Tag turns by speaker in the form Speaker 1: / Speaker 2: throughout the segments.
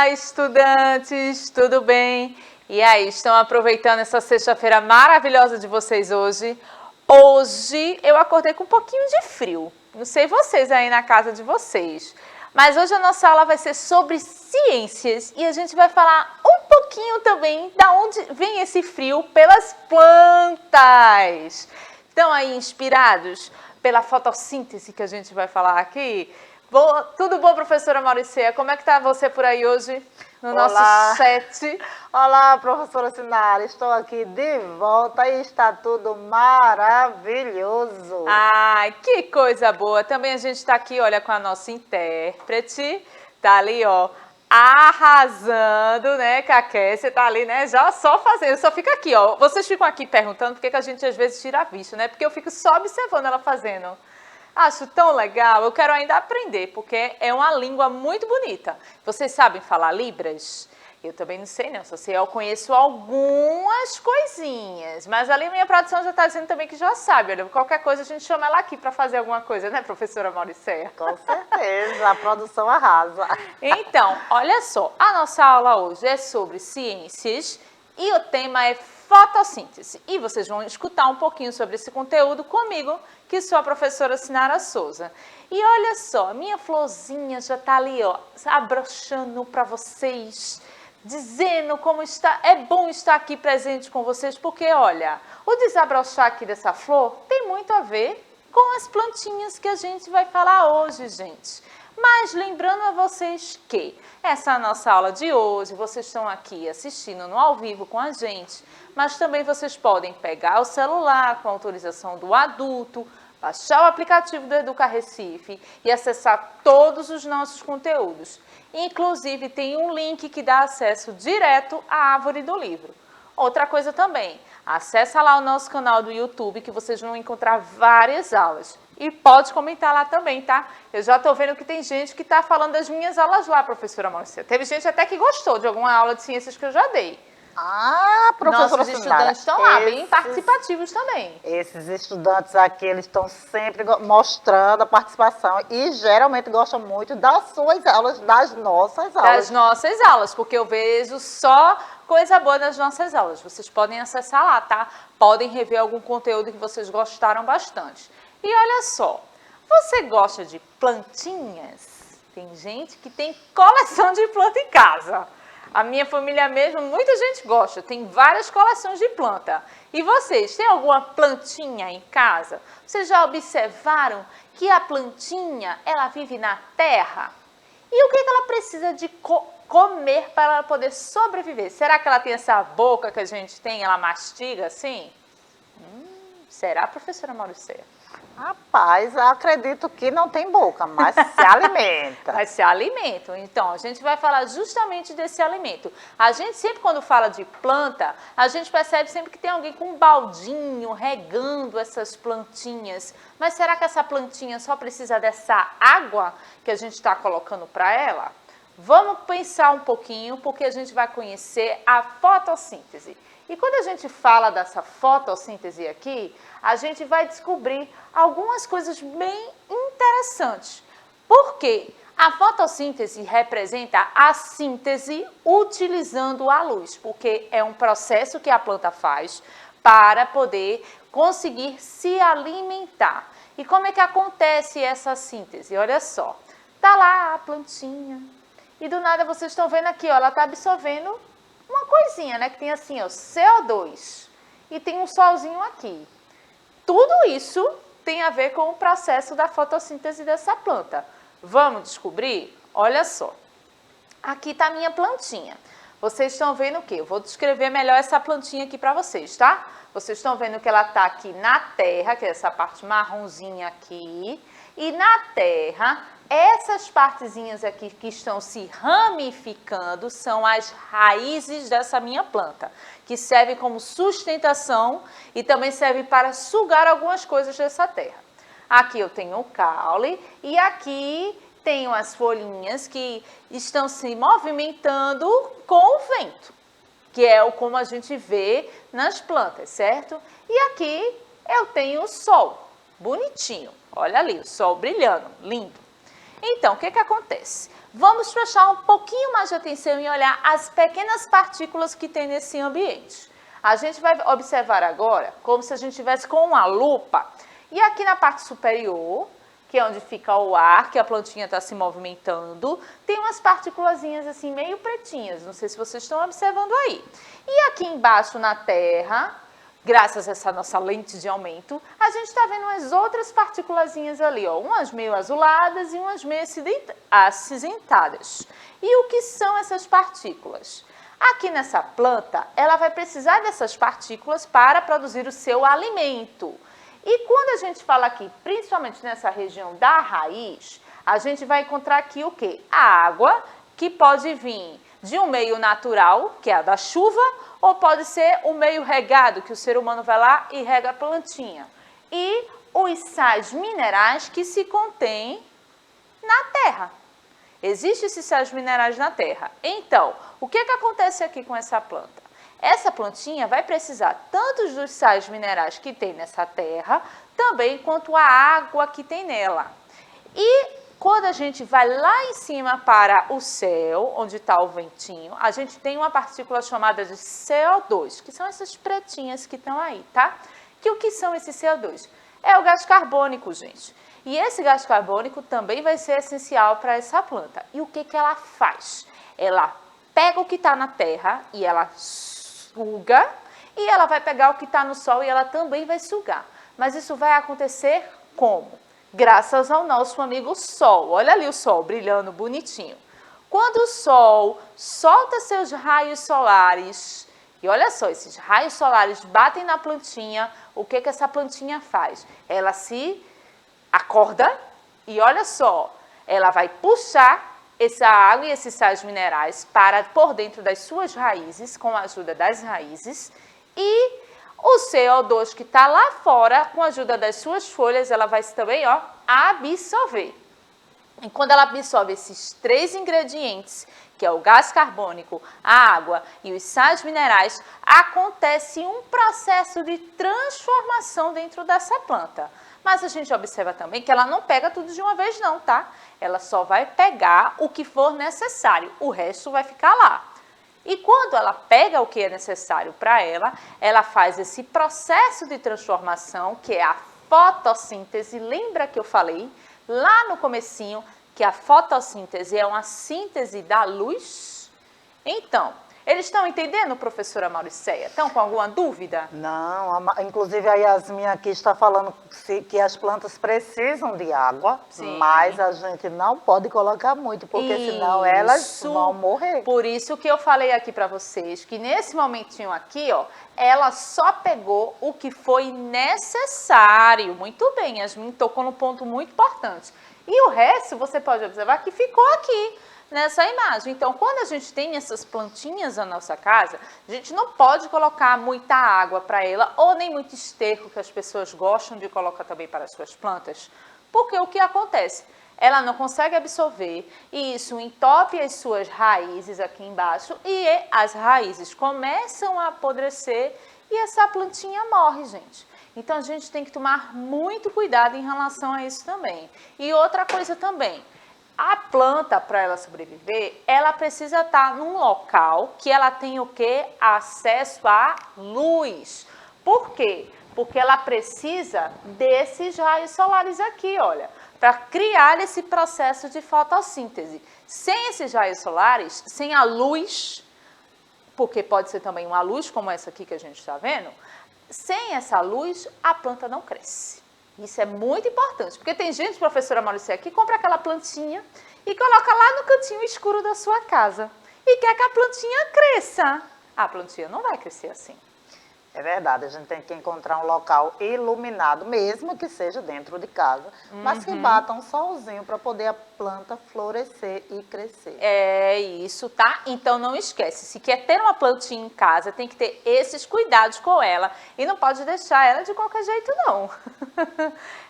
Speaker 1: Olá, estudantes, tudo bem? E aí, estão aproveitando essa sexta-feira maravilhosa de vocês hoje? Hoje eu acordei com um pouquinho de frio, não sei vocês aí na casa de vocês, mas hoje a nossa aula vai ser sobre ciências e a gente vai falar um pouquinho também da onde vem esse frio pelas plantas. Estão aí inspirados pela fotossíntese que a gente vai falar aqui? Tudo bom, professora Mauricéia? Como é que está você por aí hoje no nosso chat?
Speaker 2: Olá, professora Sinara, estou aqui de volta e está tudo maravilhoso.
Speaker 1: Ai, que coisa boa! Também a gente está aqui, olha, com a nossa intérprete, tá ali, ó, arrasando, né, Caqué? Você tá ali, né, já só fazendo, só fica aqui, ó. Vocês ficam aqui perguntando por que a gente às vezes tira a vista, né? Porque eu fico só observando ela fazendo. Acho tão legal, eu quero ainda aprender, porque é uma língua muito bonita. Vocês sabem falar Libras? Eu também não sei não, só sei, eu conheço algumas coisinhas, mas ali a minha produção já está dizendo também que já sabe, olha, qualquer coisa a gente chama ela aqui para fazer alguma coisa, né, professora Mauricéia?
Speaker 2: Com certeza, a produção arrasa.
Speaker 1: Então, olha só, a nossa aula hoje é sobre ciências e o tema é fotossíntese. E vocês vão escutar um pouquinho sobre esse conteúdo comigo, que sou a professora Sinara Souza. E olha só, minha florzinha já está ali, ó, abrochando para vocês, dizendo como está, é bom estar aqui presente com vocês, porque olha, o desabrochar aqui dessa flor tem muito a ver com as plantinhas que a gente vai falar hoje, gente. Mas lembrando a vocês que essa é a nossa aula de hoje, vocês estão aqui assistindo no ao vivo com a gente, mas também vocês podem pegar o celular com autorização do adulto, baixar o aplicativo do Educa Recife e acessar todos os nossos conteúdos. Inclusive tem um link que dá acesso direto à árvore do livro. Outra coisa também, acessa lá o nosso canal do YouTube que vocês vão encontrar várias aulas. E pode comentar lá também, tá? Eu já tô vendo que tem gente que tá falando das minhas aulas lá, professora Mauricéia. Teve gente até que gostou de alguma aula de ciências que eu já dei.
Speaker 2: Ah, professora
Speaker 1: Nossos
Speaker 2: Sinara,
Speaker 1: estudantes estão lá, bem participativos também.
Speaker 2: Esses estudantes aqui, eles estão sempre mostrando a participação e geralmente gostam muito das suas aulas, das nossas aulas.
Speaker 1: Das nossas aulas, porque eu vejo só coisa boa nas nossas aulas. Vocês podem acessar lá, tá? Podem rever algum conteúdo que vocês gostaram bastante. E olha só, você gosta de plantinhas? Tem gente que tem coleção de planta em casa. A minha família mesmo, muita gente gosta, tem várias coleções de planta. E vocês, têm alguma plantinha em casa? Vocês já observaram que a plantinha, ela vive na terra? E o que ela precisa de comer para ela poder sobreviver? Será que ela tem essa boca que a gente tem, ela mastiga assim? Será, professora Mauricéia?
Speaker 2: Rapaz, eu acredito que não tem boca, mas se alimenta.
Speaker 1: Mas se alimenta. Então, a gente vai falar justamente desse alimento. A gente sempre, quando fala de planta, a gente percebe sempre que tem alguém com um baldinho regando essas plantinhas. Mas será que essa plantinha só precisa dessa água que a gente está colocando para ela? Vamos pensar um pouquinho, porque a gente vai conhecer a fotossíntese. E quando a gente fala dessa fotossíntese aqui, a gente vai descobrir algumas coisas bem interessantes. Porque a fotossíntese representa a síntese utilizando a luz, porque é um processo que a planta faz para poder conseguir se alimentar. E como é que acontece essa síntese? Olha só, tá lá a plantinha e do nada vocês estão vendo aqui, ó, ela está absorvendo uma coisinha, né, que tem assim, ó, CO2 e tem um solzinho aqui. Tudo isso tem a ver com o processo da fotossíntese dessa planta. Vamos descobrir? Olha só, aqui está a minha plantinha. Vocês estão vendo o quê? Eu vou descrever melhor essa plantinha aqui para vocês, tá? Vocês estão vendo que ela está aqui na terra, que é essa parte marronzinha aqui, e na terra, essas partezinhas aqui que estão se ramificando são as raízes dessa minha planta, que servem como sustentação e também servem para sugar algumas coisas dessa terra. Aqui eu tenho o caule e aqui tenho as folhinhas que estão se movimentando com o vento, que é como a gente vê nas plantas, certo? E aqui eu tenho o sol, bonitinho, olha ali, o sol brilhando, lindo. Então, o que acontece? Vamos prestar um pouquinho mais de atenção e olhar as pequenas partículas que tem nesse ambiente. A gente vai observar agora como se a gente estivesse com uma lupa. E aqui na parte superior, que é onde fica o ar, que a plantinha está se movimentando, tem umas partículazinhas assim meio pretinhas, não sei se vocês estão observando aí. E aqui embaixo na terra, graças a essa nossa lente de aumento, a gente está vendo umas outras partículazinhas ali, ó, umas meio azuladas e umas meio acinzentadas. E o que são essas partículas? Aqui nessa planta, ela vai precisar dessas partículas para produzir o seu alimento. E quando a gente fala aqui, principalmente nessa região da raiz, a gente vai encontrar aqui o quê? A água, que pode vir de um meio natural, que é a da chuva, ou pode ser o meio regado, que o ser humano vai lá e rega a plantinha. E os sais minerais que se contêm na terra. Existem esses sais minerais na terra. Então, o que acontece aqui com essa planta? Essa plantinha vai precisar tanto dos sais minerais que tem nessa terra, também quanto a água que tem nela. E quando a gente vai lá em cima para o céu, onde está o ventinho, a gente tem uma partícula chamada de CO2, que são essas pretinhas que estão aí, tá? Que o que são esses CO2? É o gás carbônico, gente. E esse gás carbônico também vai ser essencial para essa planta. E o que ela faz? Ela pega o que está na terra e ela suga, e ela vai pegar o que está no sol e ela também vai sugar. Mas isso vai acontecer como? Graças ao nosso amigo Sol. Olha ali o Sol brilhando bonitinho. Quando o Sol solta seus raios solares, e olha só, esses raios solares batem na plantinha, o que essa plantinha faz? Ela se acorda e olha só, ela vai puxar essa água e esses sais minerais para por dentro das suas raízes, com a ajuda das raízes, e o CO2 que está lá fora, com a ajuda das suas folhas, ela vai também, ó, absorver. E quando ela absorve esses três ingredientes, que é o gás carbônico, a água e os sais minerais, acontece um processo de transformação dentro dessa planta. Mas a gente observa também que ela não pega tudo de uma vez não, tá? Ela só vai pegar o que for necessário, o resto vai ficar lá. E quando ela pega o que é necessário para ela, ela faz esse processo de transformação, que é a fotossíntese. Lembra que eu falei lá no comecinho que a fotossíntese é uma síntese da luz? Então, eles estão entendendo, professora Mauricéia? Estão com alguma dúvida?
Speaker 2: Não, inclusive a Yasmin aqui está falando que as plantas precisam de água,
Speaker 1: Sim.
Speaker 2: Mas a gente não pode colocar muito, porque senão elas vão morrer.
Speaker 1: Por isso que eu falei aqui para vocês, que nesse momentinho aqui, ó, ela só pegou o que foi necessário. Muito bem, Yasmin tocou num ponto muito importante. E o resto, você pode observar que ficou aqui nessa imagem. Então, quando a gente tem essas plantinhas na nossa casa, a gente não pode colocar muita água para ela ou nem muito esterco, que as pessoas gostam de colocar também para as suas plantas, porque o que acontece? Ela não consegue absorver e isso entope as suas raízes aqui embaixo e as raízes começam a apodrecer e essa plantinha morre, gente. Então, a gente tem que tomar muito cuidado em relação a isso também. E outra coisa também, a planta, para ela sobreviver, ela precisa estar num local que ela tenha o quê? Acesso à luz. Por quê? Porque ela precisa desses raios solares aqui, olha, para criar esse processo de fotossíntese. Sem esses raios solares, sem a luz, porque pode ser também uma luz como essa aqui que a gente está vendo, sem essa luz, a planta não cresce. Isso é muito importante, porque tem gente, professora Mauricéia, que compra aquela plantinha e coloca lá no cantinho escuro da sua casa e quer que a plantinha cresça. A plantinha não vai crescer assim.
Speaker 2: É verdade, a gente tem que encontrar um local iluminado, mesmo que seja dentro de casa, mas que bata um solzinho para poder a planta florescer e crescer.
Speaker 1: É isso, tá? Então não esquece, se quer ter uma plantinha em casa, tem que ter esses cuidados com ela e não pode deixar ela de qualquer jeito não.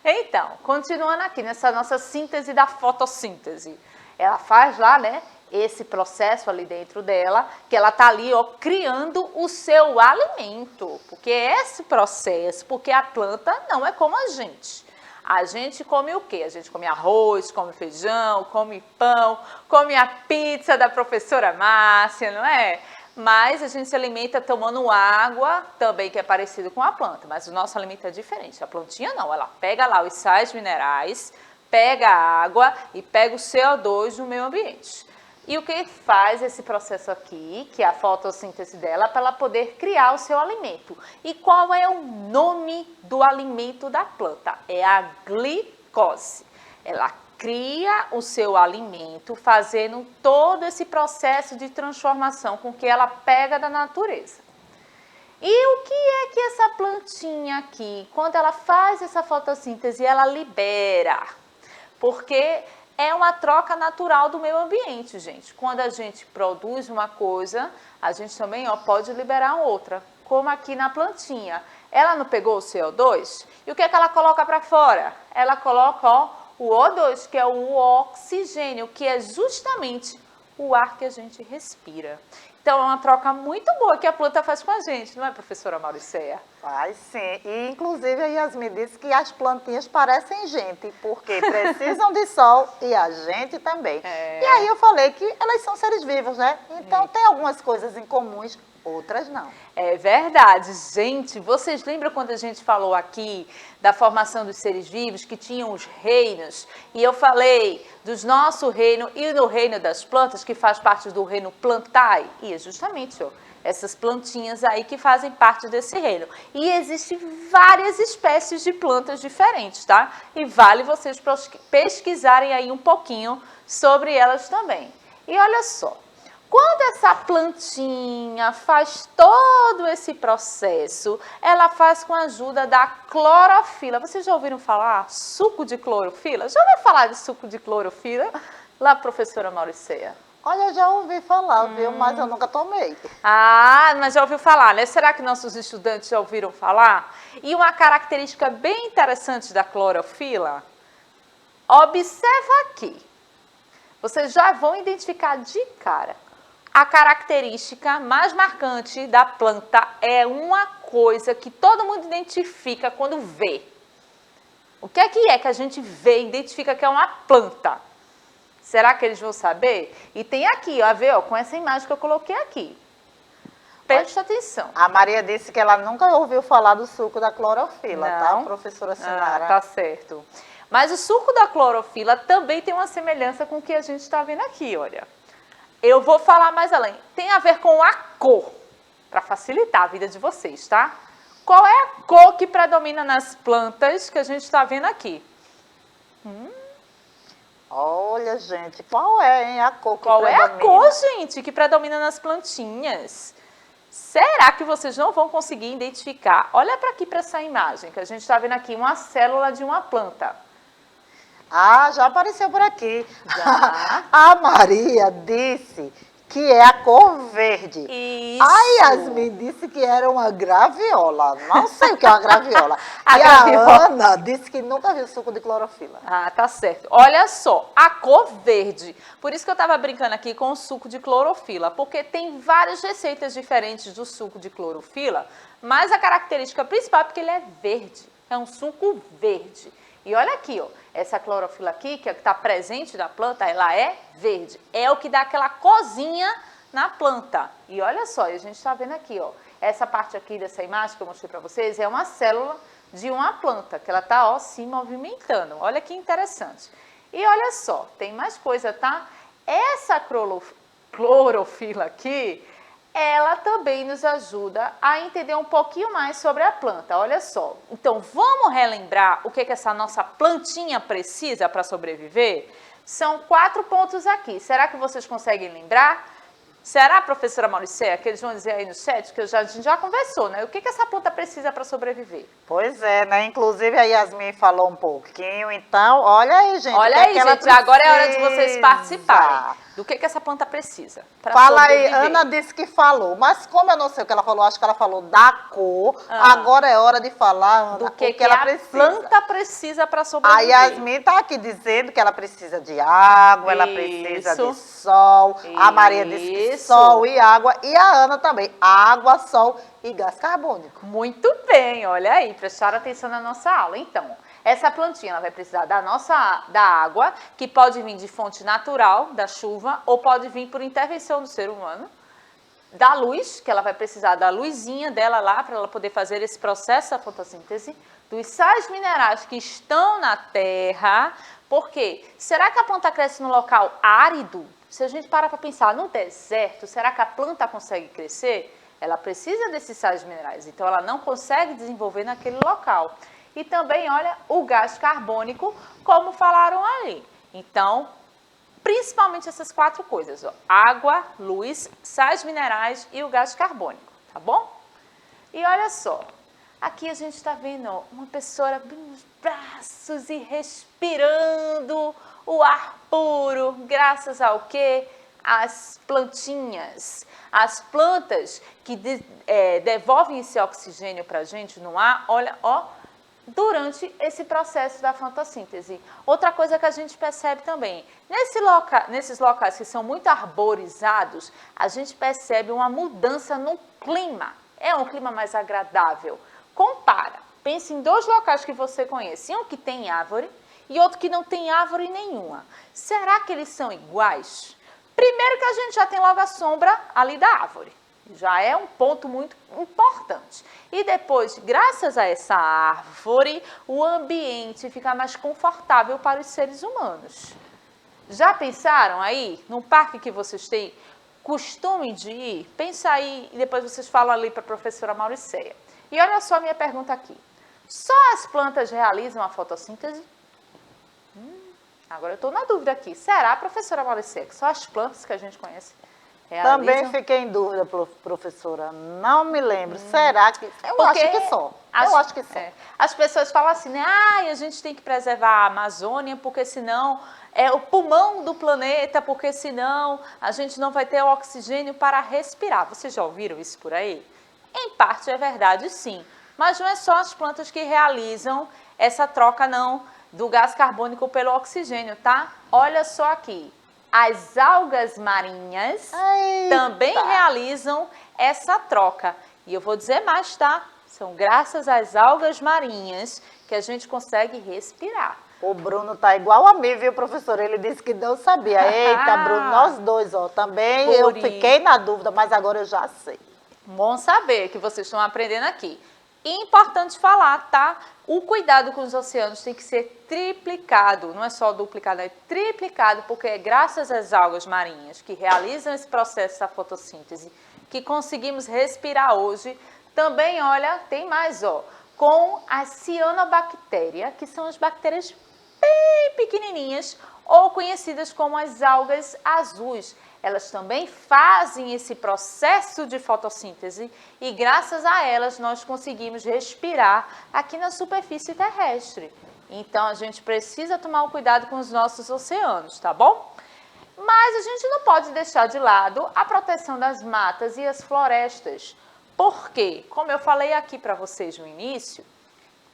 Speaker 1: Então, continuando aqui nessa nossa síntese da fotossíntese, ela faz lá, né? Esse processo ali dentro dela, que ela tá ali, ó, criando o seu alimento, porque é esse processo, porque a planta não é como a gente. A gente come o quê? A gente come arroz, come feijão, come pão, come a pizza da professora Márcia, não é? Mas a gente se alimenta tomando água, também que é parecido com a planta, mas o nosso alimento é diferente. A plantinha não, ela pega lá os sais minerais, pega a água e pega o CO2 do meio ambiente. E o que faz esse processo aqui, que é a fotossíntese dela, para ela poder criar o seu alimento. E qual é o nome do alimento da planta? É a glicose. Ela cria o seu alimento fazendo todo esse processo de transformação com que ela pega da natureza. E o que essa plantinha aqui, quando ela faz essa fotossíntese, ela libera? Porque é uma troca natural do meio ambiente, gente. Quando a gente produz uma coisa, a gente também pode liberar outra, como aqui na plantinha. Ela não pegou o CO2? E o que ela coloca para fora? Ela coloca o O2, que é o oxigênio, que é justamente o ar que a gente respira. Então, é uma troca muito boa que a planta faz com a gente, não é, professora Mauricéia?
Speaker 2: Faz sim. E, inclusive, a Yasmin disse que as plantinhas parecem gente, porque precisam de sol e a gente também. E aí eu falei que elas são seres vivos, né? Então, tem algumas coisas em comuns, outras não.
Speaker 1: É verdade. Gente, vocês lembram quando a gente falou aqui da formação dos seres vivos, que tinham os reinos? E eu falei do nosso reino e do reino das plantas, que faz parte do reino plantae. E é justamente, essas plantinhas aí que fazem parte desse reino. E existem várias espécies de plantas diferentes, tá? E vale vocês pesquisarem aí um pouquinho sobre elas também. E olha só. Quando essa plantinha faz todo esse processo, ela faz com a ajuda da clorofila. Vocês já ouviram falar suco de clorofila? Já ouviu falar de suco de clorofila? Lá, professora Mauricéia.
Speaker 2: Olha, eu já ouvi falar, viu? Mas eu nunca tomei.
Speaker 1: Ah, mas já ouviu falar, né? Será que nossos estudantes já ouviram falar? E uma característica bem interessante da clorofila, observa aqui. Vocês já vão identificar de cara. A característica mais marcante da planta é uma coisa que todo mundo identifica quando vê. O que é que a gente vê e identifica que é uma planta? Será que eles vão saber? E tem aqui, com essa imagem que eu coloquei aqui. Preste atenção.
Speaker 2: A Maria disse que ela nunca ouviu falar do suco da clorofila,
Speaker 1: Não.
Speaker 2: tá, professora Sinara?
Speaker 1: Tá certo. Mas o suco da clorofila também tem uma semelhança com o que a gente está vendo aqui, olha. Eu vou falar mais além. Tem a ver com a cor, para facilitar a vida de vocês, tá? Qual é a cor que predomina nas plantas que a gente está vendo aqui?
Speaker 2: Olha, gente, qual é, hein, a cor que
Speaker 1: Qual
Speaker 2: predomina?
Speaker 1: é a cor, gente, que predomina nas plantinhas? Será que vocês não vão conseguir identificar? Olha para aqui, para essa imagem, que a gente está vendo aqui uma célula de uma planta.
Speaker 2: Ah, já apareceu por aqui.
Speaker 1: Já.
Speaker 2: A Maria disse que é a cor verde.
Speaker 1: Isso.
Speaker 2: A Yasmin disse que era uma graviola. Não sei o que é uma graviola.
Speaker 1: A
Speaker 2: e
Speaker 1: graviola.
Speaker 2: a Ana disse que nunca viu suco de clorofila.
Speaker 1: Ah, tá certo. Olha só, a cor verde. Por isso que eu estava brincando aqui com o suco de clorofila, porque tem várias receitas diferentes do suco de clorofila, mas a característica principal é porque ele é verde. É um suco verde. E olha aqui, essa clorofila aqui, que está presente na planta, ela é verde. É o que dá aquela cozinha na planta. E olha só, a gente está vendo aqui, essa parte aqui dessa imagem que eu mostrei para vocês é uma célula de uma planta, que ela está, se movimentando. Olha que interessante. E olha só, tem mais coisa, tá? Essa clorofila aqui, ela também nos ajuda a entender um pouquinho mais sobre a planta. Olha só. Então, vamos relembrar o que essa nossa plantinha precisa para sobreviver? São 4 pontos aqui. Será que vocês conseguem lembrar? Será, professora Mauricéia, que eles vão dizer aí no chat, que a gente já conversou, né? O que essa planta precisa para sobreviver?
Speaker 2: Pois é, né? Inclusive a Yasmin falou um pouquinho, então, olha aí, gente.
Speaker 1: Olha aí, gente, agora é hora de vocês participarem. Do que essa planta precisa para
Speaker 2: Fala aí,
Speaker 1: sobreviver.
Speaker 2: Ana disse que falou, mas como eu não sei o que ela falou, acho que ela falou da cor, agora é hora de falar, Ana,
Speaker 1: Do que
Speaker 2: ela
Speaker 1: a
Speaker 2: precisa.
Speaker 1: planta precisa para
Speaker 2: A
Speaker 1: sobreviver.
Speaker 2: Yasmin está aqui dizendo que ela precisa de água, ela precisa de sol, a Maria disse que sol e água, e a Ana também, água, sol e gás carbônico.
Speaker 1: Muito bem, olha aí, prestaram atenção na nossa aula. Então, Essa plantinha ela vai precisar da água, que pode vir de fonte natural, da chuva, ou pode vir por intervenção do ser humano, da luz, que ela vai precisar da luzinha dela lá, para ela poder fazer esse processo da fotossíntese, dos sais minerais que estão na terra. Por quê? Será que a planta cresce num local árido? Se a gente parar para pensar no deserto, será que a planta consegue crescer? Ela precisa desses sais minerais, então ela não consegue desenvolver naquele local. E também, olha, o gás carbônico, como falaram ali. Então, principalmente essas 4 coisas, ó, água, luz, sais minerais e o gás carbônico, tá bom? E olha só, aqui a gente está vendo, ó, uma pessoa abrindo os braços e respirando o ar puro, graças ao quê? As plantinhas. As plantas que devolvem esse oxigênio para a gente no ar, olha, ó, durante esse processo da fotossíntese. Outra coisa que a gente percebe também, nesses locais que são muito arborizados, a gente percebe uma mudança no clima. É um clima mais agradável. Compara, pense em 2 locais que você conhece, um que tem árvore e outro que não tem árvore nenhuma. Será que eles são iguais? Primeiro que a gente já tem logo a sombra ali da árvore. Já é um ponto muito importante. E depois, graças a essa árvore, o ambiente fica mais confortável para os seres humanos. Já pensaram aí, num parque que vocês têm costume de ir? Pensa aí e depois vocês falam ali para a professora Mauriceia. E olha só a minha pergunta aqui. Só as plantas realizam a fotossíntese? Agora eu estou na dúvida aqui. Será, professora Mauriceia, que só as plantas que a gente conhece realizam?
Speaker 2: Também fiquei em dúvida, professora. Não me lembro. Será que... Eu acho que só. Eu acho que só.
Speaker 1: As pessoas falam assim, né? A gente tem que preservar a Amazônia, porque senão é o pulmão do planeta, porque senão a gente não vai ter o oxigênio para respirar. Vocês já ouviram isso por aí? Em parte é verdade, sim. Mas não é só as plantas que realizam essa troca, não, do gás carbônico pelo oxigênio, tá? Olha só aqui. As algas marinhas também realizam essa troca. E eu vou dizer mais, tá? São graças às algas marinhas que a gente consegue respirar.
Speaker 2: O Bruno tá igual a mim, viu, professor? Ele disse que não sabia. Eita, Bruno, nós dois, ó, também eu fiquei na dúvida, mas agora eu já sei.
Speaker 1: Bom saber que vocês estão aprendendo aqui. E importante falar, tá? O cuidado com os oceanos tem que ser triplicado, não é só duplicado, é triplicado, porque é graças às algas marinhas que realizam esse processo da fotossíntese que conseguimos respirar hoje. Também, olha, tem mais, ó, com a cianobactéria, que são as bactérias bem pequenininhas ou conhecidas como as algas azuis. Elas também fazem esse processo de fotossíntese e graças a elas nós conseguimos respirar aqui na superfície terrestre. Então a gente precisa tomar o cuidado com os nossos oceanos, tá bom? Mas a gente não pode deixar de lado a proteção das matas e as florestas. Por quê? Como eu falei aqui para vocês no início,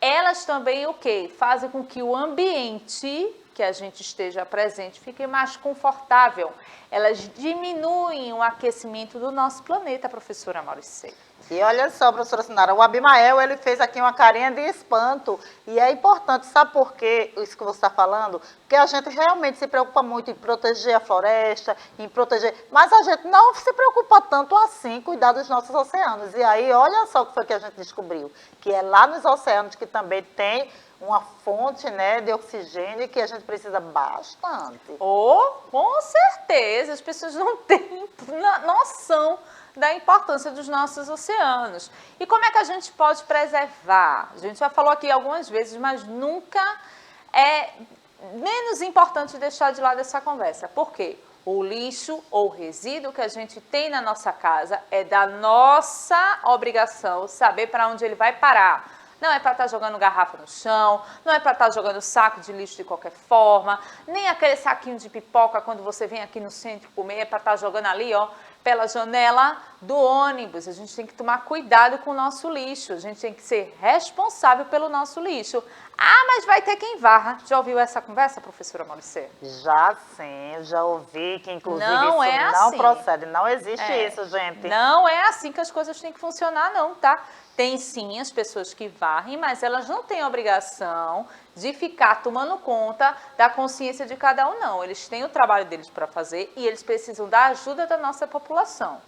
Speaker 1: elas também o quê? Fazem com que o ambiente que a gente esteja presente fique mais confortável. Elas diminuem o aquecimento do nosso planeta, professora Mauriceia.
Speaker 2: E olha só, professora Sinara, o Abimael, ele fez aqui uma carinha de espanto. E é importante, sabe por quê isso que você está falando? Porque a gente realmente se preocupa muito em proteger a floresta, em proteger... Mas a gente não se preocupa tanto assim em cuidar dos nossos oceanos. E aí, olha só o que foi que a gente descobriu. Que é lá nos oceanos que também tem uma fonte, né, de oxigênio que a gente precisa bastante.
Speaker 1: Oh, com certeza, as pessoas não têm noção da importância dos nossos oceanos. E como é que a gente pode preservar? A gente já falou aqui algumas vezes, mas nunca é menos importante deixar de lado essa conversa. Por quê? O lixo ou resíduo que a gente tem na nossa casa é da nossa obrigação saber para onde ele vai parar. Não é para estar jogando garrafa no chão, não é para estar jogando saco de lixo de qualquer forma, nem aquele saquinho de pipoca quando você vem aqui no centro comer, é para estar jogando ali, ó, pela janela do ônibus. A gente tem que tomar cuidado com o nosso lixo, a gente tem que ser responsável pelo nosso lixo. Ah, mas vai ter quem varra. Já ouviu essa conversa, professora Mauriceia?
Speaker 2: Já sim, já ouvi que inclusive
Speaker 1: não
Speaker 2: isso não procede, não existe isso, gente.
Speaker 1: Não é assim que as coisas têm que funcionar não, tá? Tem sim as pessoas que varrem, mas elas não têm obrigação de ficar tomando conta da consciência de cada um, não. Eles têm o trabalho deles para fazer e eles precisam da ajuda da nossa população.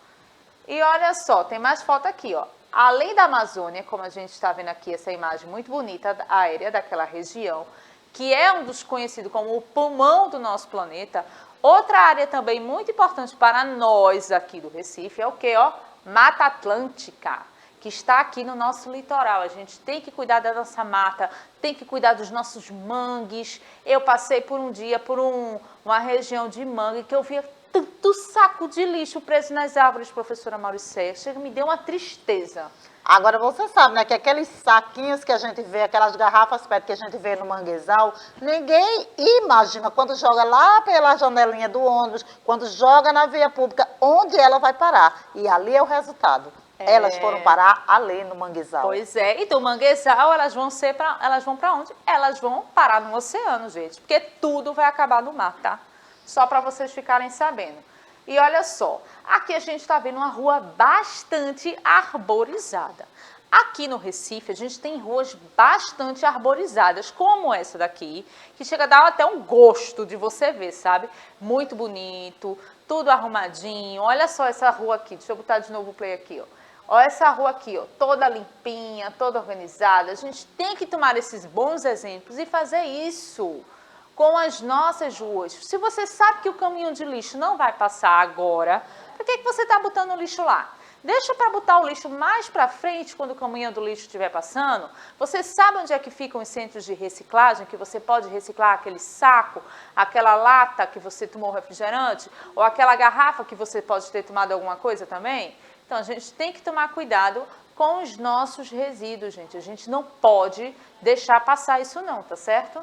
Speaker 1: E olha só, tem mais foto aqui, ó. Além da Amazônia, como a gente está vendo aqui, essa imagem muito bonita aérea daquela região, que é um dos conhecidos como o pulmão do nosso planeta, outra área também muito importante para nós aqui do Recife é o que, ó? Mata Atlântica, que está aqui no nosso litoral. A gente tem que cuidar da nossa mata, tem que cuidar dos nossos mangues. Eu passei por um dia por uma região de mangue que eu via tanto saco de lixo preso nas árvores, professora Mauricéia. Chega, me deu uma tristeza.
Speaker 2: Agora você sabe, né, que aqueles saquinhos que a gente vê, aquelas garrafas PET que a gente vê no manguezal, ninguém imagina quando joga lá pela janelinha do ônibus, quando joga na via pública, onde ela vai parar. E ali é o resultado. Elas foram parar ali no manguezal.
Speaker 1: Pois é, e do manguezal elas vão para onde? Elas vão parar no oceano, gente, porque tudo vai acabar no mar, tá? Só para vocês ficarem sabendo. E olha só, aqui a gente está vendo uma rua bastante arborizada. Aqui no Recife a gente tem ruas bastante arborizadas, como essa daqui, que chega a dar até um gosto de você ver, sabe? Muito bonito, tudo arrumadinho. Olha só essa rua aqui, deixa eu botar de novo o play aqui, ó. Olha essa rua aqui, ó, toda limpinha, toda organizada. A gente tem que tomar esses bons exemplos e fazer isso com as nossas ruas. Se você sabe que o caminhão de lixo não vai passar agora, por que você está botando o lixo lá? Deixa para botar o lixo mais para frente, quando o caminhão do lixo estiver passando. Você sabe onde é que ficam os centros de reciclagem, que você pode reciclar aquele saco, aquela lata que você tomou refrigerante, ou aquela garrafa que você pode ter tomado alguma coisa também? Então, a gente tem que tomar cuidado com os nossos resíduos, gente. A gente não pode deixar passar isso não, tá certo?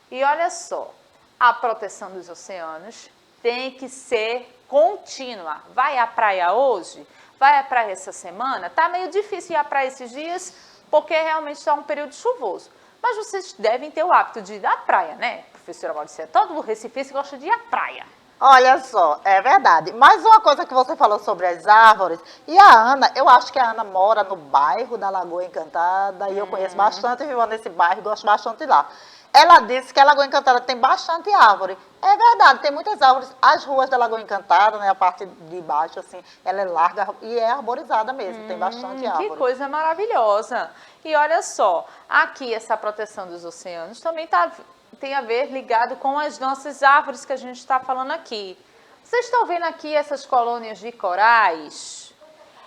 Speaker 1: E olha só, a proteção dos oceanos tem que ser contínua. Vai à praia hoje? Vai à praia essa semana? Tá meio difícil ir à praia esses dias, porque realmente está um período chuvoso. Mas vocês devem ter o hábito de ir à praia, né, professora Mauricéia? Todo recifense gosta de ir à praia.
Speaker 2: Olha só, é verdade. Mais uma coisa que você falou sobre as árvores, e a Ana, eu acho que a Ana mora no bairro da Lagoa Encantada, e eu conheço bastante, vivo nesse bairro, gosto bastante de lá. Ela disse que a Lagoa Encantada tem bastante árvore. É verdade, tem muitas árvores. As ruas da Lagoa Encantada, né, a parte de baixo, assim, ela é larga e é arborizada mesmo, tem bastante árvore.
Speaker 1: Que coisa maravilhosa. E olha só, aqui essa proteção dos oceanos também tem a ver ligado com as nossas árvores que a gente está falando aqui. Vocês estão vendo aqui essas colônias de corais?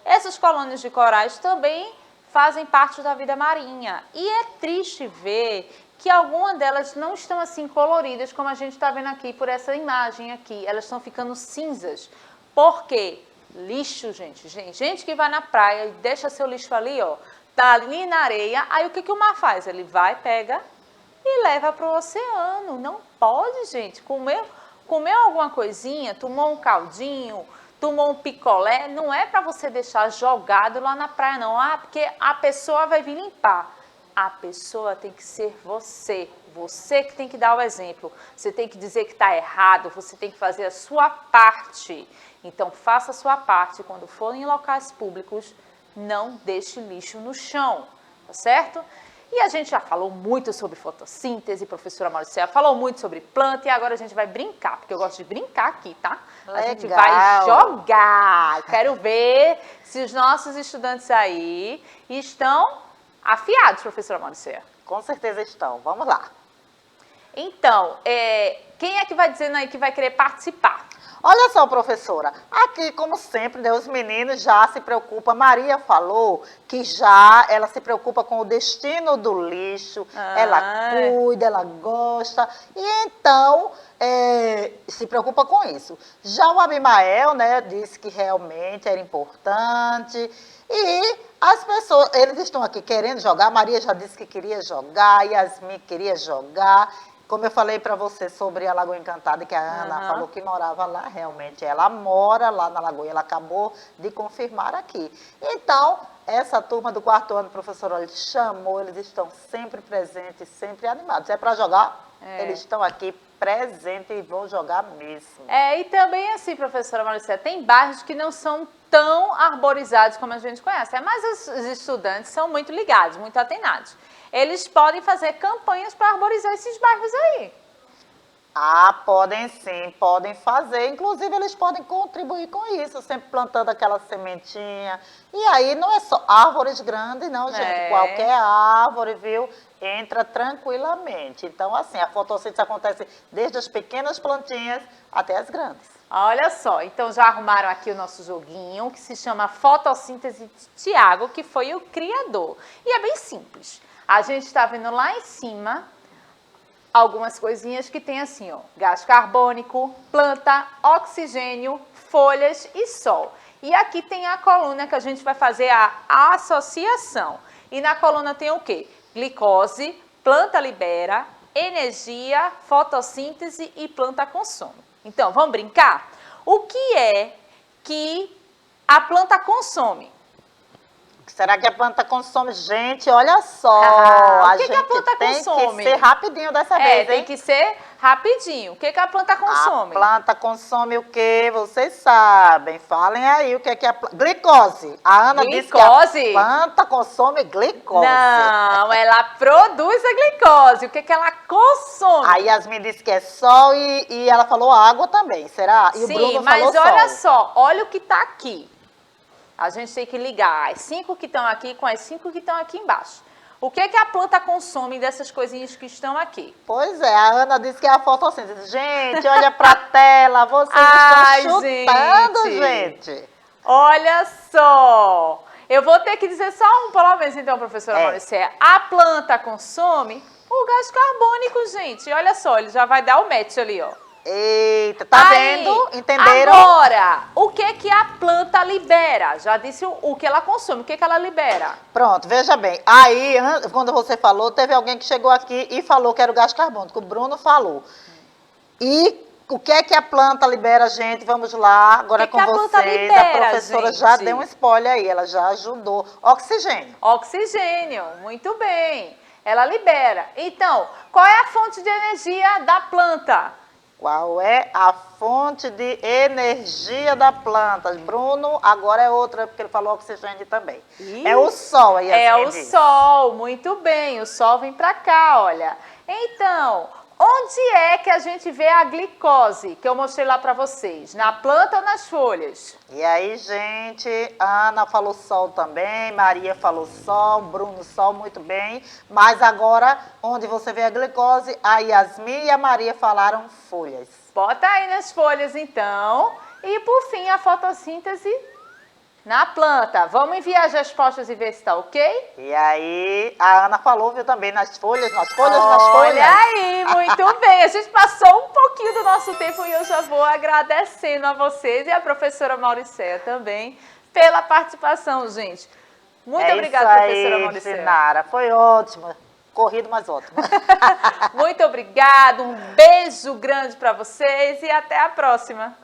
Speaker 1: Essas colônias de corais também fazem parte da vida marinha. E é triste ver que algumas delas não estão assim coloridas, como a gente está vendo aqui por essa imagem aqui. Elas estão ficando cinzas. Por quê? Lixo, gente. Gente que vai na praia e deixa seu lixo ali, ó, tá ali na areia. Aí o que o mar faz? Ele vai, pega e leva para o oceano. Não pode, gente. Comeu alguma coisinha, tomou um caldinho, tomou um picolé, não é para você deixar jogado lá na praia, não. Ah, porque a pessoa vai vir limpar. A pessoa tem que ser você. Você que tem que dar o exemplo. Você tem que dizer que está errado, você tem que fazer a sua parte. Então, faça a sua parte. Quando for em locais públicos, não deixe lixo no chão, tá certo? E a gente já falou muito sobre fotossíntese, professora Mauricéia falou muito sobre planta, e agora a gente vai brincar, porque eu gosto de brincar aqui, tá?
Speaker 2: Legal.
Speaker 1: A gente vai jogar. Quero ver se os nossos estudantes aí estão afiados, professora Mauricéia.
Speaker 2: Com certeza estão. Vamos lá.
Speaker 1: Então, quem é que vai dizendo aí que vai querer participar?
Speaker 2: Olha só, professora, aqui, como sempre, né, os meninos já se preocupam. Maria falou que já ela se preocupa com o destino do lixo, ela cuida, ela gosta, e então se preocupa com isso. Já o Abimael, né, disse que realmente era importante, e as pessoas, eles estão aqui querendo jogar. Maria já disse que queria jogar, Yasmin queria jogar. Como eu falei para você sobre a Lagoa Encantada, que a Ana falou que morava lá, realmente ela mora lá na Lagoa, ela acabou de confirmar aqui. Então, essa turma do 4º ano, professora, ele chamou, eles estão sempre presentes, sempre animados. É para jogar? Eles estão aqui presente e vou jogar mesmo.
Speaker 1: E também assim, professora Mauricéia, tem bairros que não são tão arborizados como a gente conhece, mas os estudantes são muito ligados, muito atenados. Eles podem fazer campanhas para arborizar esses bairros aí.
Speaker 2: Ah, podem sim, podem fazer. Inclusive, eles podem contribuir com isso, sempre plantando aquela sementinha. E aí, não é só árvores grandes, não, gente. Qualquer árvore, viu, entra tranquilamente. Então, assim, a fotossíntese acontece desde as pequenas plantinhas até as grandes.
Speaker 1: Olha só, então já arrumaram aqui o nosso joguinho, que se chama Fotossíntese de Tiago, que foi o criador. E é bem simples. A gente está vendo lá em cima algumas coisinhas que tem assim, ó, gás carbônico, planta, oxigênio, folhas e sol. E aqui tem a coluna que a gente vai fazer a associação. E na coluna tem o quê? Glicose, planta libera, energia, fotossíntese e planta consome. Então, vamos brincar? O que é que a planta consome?
Speaker 2: Será que a planta consome? Gente, olha só.
Speaker 1: O que a planta consome?
Speaker 2: Tem que ser rapidinho dessa vez, hein?
Speaker 1: Tem que ser rapidinho. O que a planta consome?
Speaker 2: A planta consome o quê? Vocês sabem. Falem aí o que é a planta. Glicose. A Ana disse que a planta consome glicose.
Speaker 1: Não, ela produz a glicose. O que ela consome?
Speaker 2: A Yasmin disse que é sol e ela falou água também, será? E o Bruno falou sol.
Speaker 1: Mas olha só, olha o que está aqui. A gente tem que ligar as 5 que estão aqui com as 5 que estão aqui embaixo. O que a planta consome dessas coisinhas que estão aqui?
Speaker 2: Pois é, a Ana disse que é a fotossíntese. Gente, olha pra tela, vocês estão chutando, gente.
Speaker 1: Olha só. Eu vou ter que dizer só um pelo menos, então, professora Mauricéia. A planta consome o gás carbônico, gente. Olha só, ele já vai dar o match ali, ó.
Speaker 2: Eita, tá vendo? Entenderam?
Speaker 1: Agora, o que a planta libera? Já disse o que ela consome, o que ela libera?
Speaker 2: Pronto, veja bem. Aí, quando você falou, teve alguém que chegou aqui e falou que era o gás carbônico. O Bruno falou. E o que a planta libera, gente? Vamos lá, agora é com vocês.
Speaker 1: Libera,
Speaker 2: a professora já deu um spoiler aí, ela já ajudou. Oxigênio.
Speaker 1: Oxigênio, muito bem. Ela libera. Então, qual é a fonte de energia da planta?
Speaker 2: Qual é a fonte de energia da planta? Bruno, agora é outra, porque ele falou oxigênio também. É o sol aí.
Speaker 1: É o sol, muito bem. O sol vem para cá, olha. Então, onde é que a gente vê a glicose, que eu mostrei lá para vocês? Na planta ou nas folhas?
Speaker 2: E aí, gente, Ana falou sol também, Maria falou sol, Bruno sol, muito bem. Mas agora, onde você vê a glicose, a Yasmin e a Maria falaram folhas.
Speaker 1: Bota aí nas folhas, então. E, por fim, a fotossíntese na planta. Vamos enviar as respostas e ver se está ok?
Speaker 2: E aí, a Ana falou, viu, também nas folhas, nas folhas.
Speaker 1: Olha aí, muito bem. A gente passou um pouquinho do nosso tempo e eu já vou agradecendo a vocês e a professora Mauricéia também pela participação, gente. Muito obrigada, professora Mauricéia.
Speaker 2: Sinara, foi ótimo. Corrido, mas ótimo.
Speaker 1: Muito obrigada, um beijo grande para vocês e até a próxima.